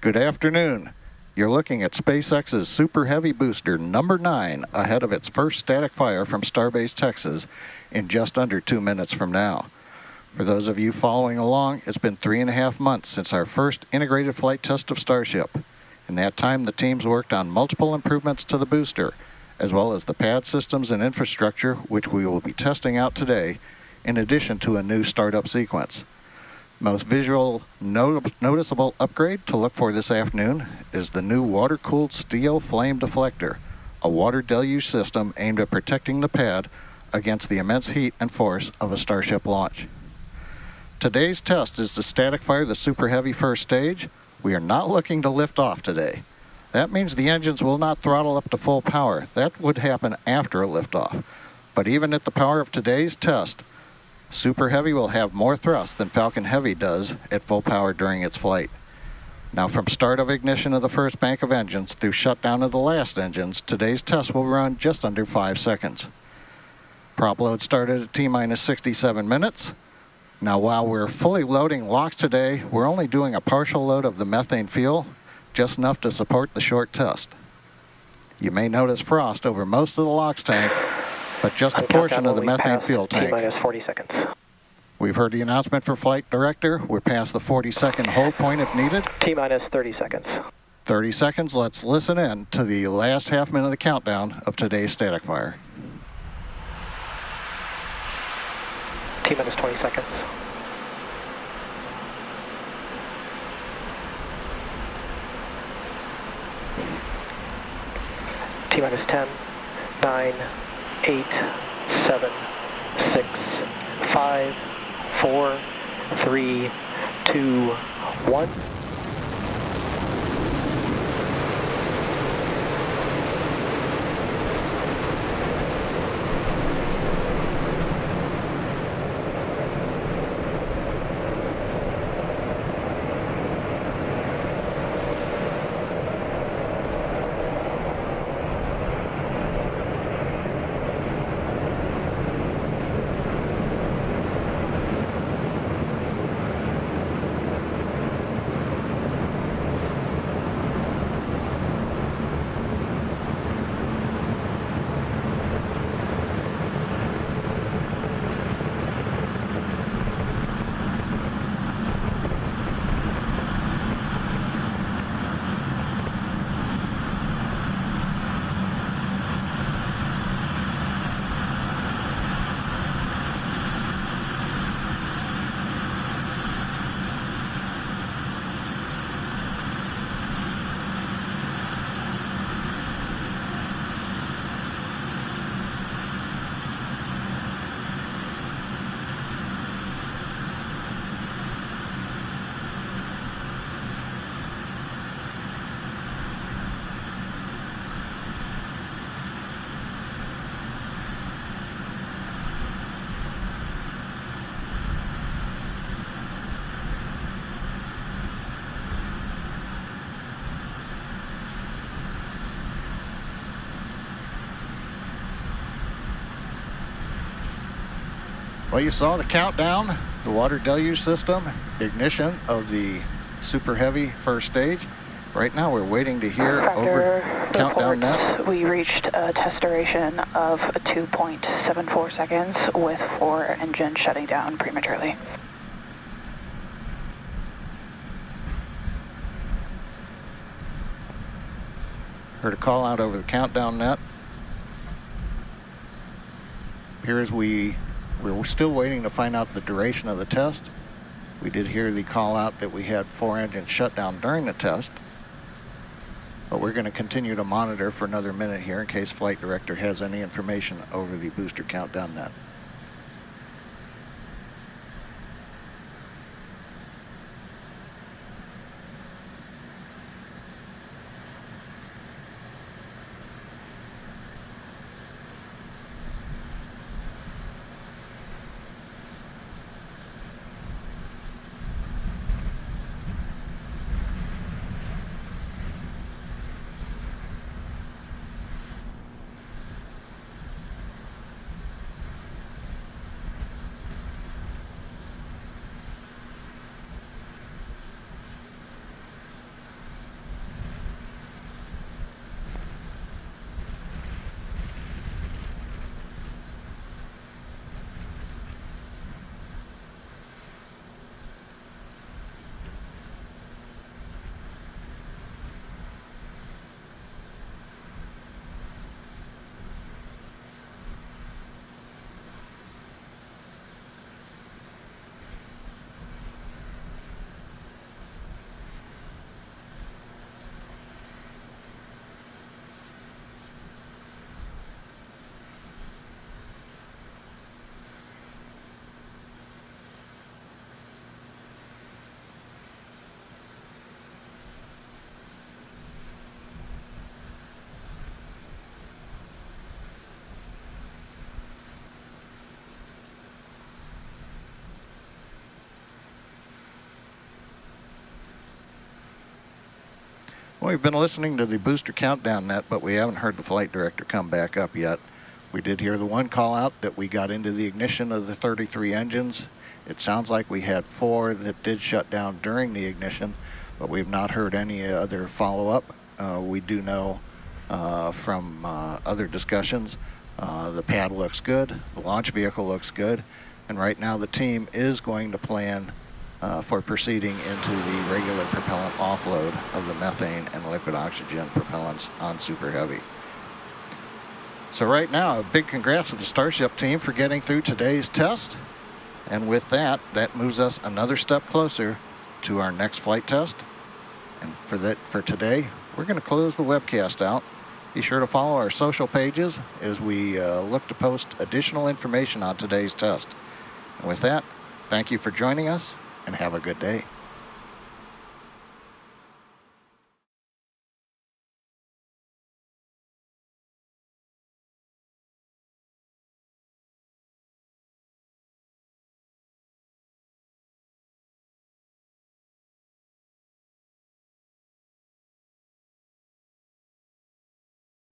Good afternoon. You're looking at SpaceX's Super Heavy booster number 9 ahead of its first static fire from Starbase, Texas in just under 2 minutes from now. For those of you following along, it's been 3.5 months since our first integrated flight test of Starship. In that time, the teams worked on multiple improvements to the booster, as well as the pad systems and infrastructure, which we will be testing out today, in addition to a new startup sequence. Most visual noticeable upgrade to look for this afternoon is the new water-cooled steel flame deflector, a water deluge system aimed at protecting the pad against the immense heat and force of a Starship launch. Today's test is to static fire the Super Heavy first stage. We are not looking to lift off today. That means the engines will not throttle up to full power. That would happen after a liftoff. But even at the power of today's test, Super Heavy will have more thrust than Falcon Heavy does at full power during its flight. Now, from start of ignition of the first bank of engines through shutdown of the last engines, today's test will run just under 5 seconds. Prop load started at T-minus 67 minutes. Now, while we're fully loading LOX today, we're only doing a partial load of the methane fuel, just enough to support the short test. You may notice frost over most of the LOX tank, but just a portion of the methane fuel tank. T-minus 40 seconds. We've heard the announcement from Flight Director. We're past the 40-second hold point if needed. T-minus 30 seconds. 30 seconds. Let's listen in to the last half minute of the countdown of today's static fire. T-minus 20 seconds. T-minus 10, 9, 8, 7, 6, 5, 4, 3, 2, 1. Well, you saw the countdown, the water deluge system, ignition of the Super Heavy first stage. Right now we're waiting to hear Raptor over countdown net. We reached a test duration of 2.74 seconds with 4 engines shutting down prematurely. Heard a call out over the countdown net. Appears we're still waiting to find out the duration of the test. We did hear the call out that we had 4 engines shut down during the test. But we're going to continue to monitor for another minute here in case Flight Director has any information over the booster countdown net. Well, we've been listening to the booster countdown net, but we haven't heard the flight director come back up yet. We did hear the one call out that we got into the ignition of the 33 engines. It sounds like we had 4 that did shut down during the ignition, but we've not heard any other follow-up. We do know from other discussions, the pad looks good, the launch vehicle looks good, and right now the team is going to plan for proceeding into the regular propellant offload of the methane and liquid oxygen propellants on Super Heavy. So right now, a big congrats to the Starship team for getting through today's test. And with that, that moves us another step closer to our next flight test. And for today, we're going to close the webcast out. Be sure to follow our social pages as we look to post additional information on today's test. And with that, thank you for joining us, and have a good day.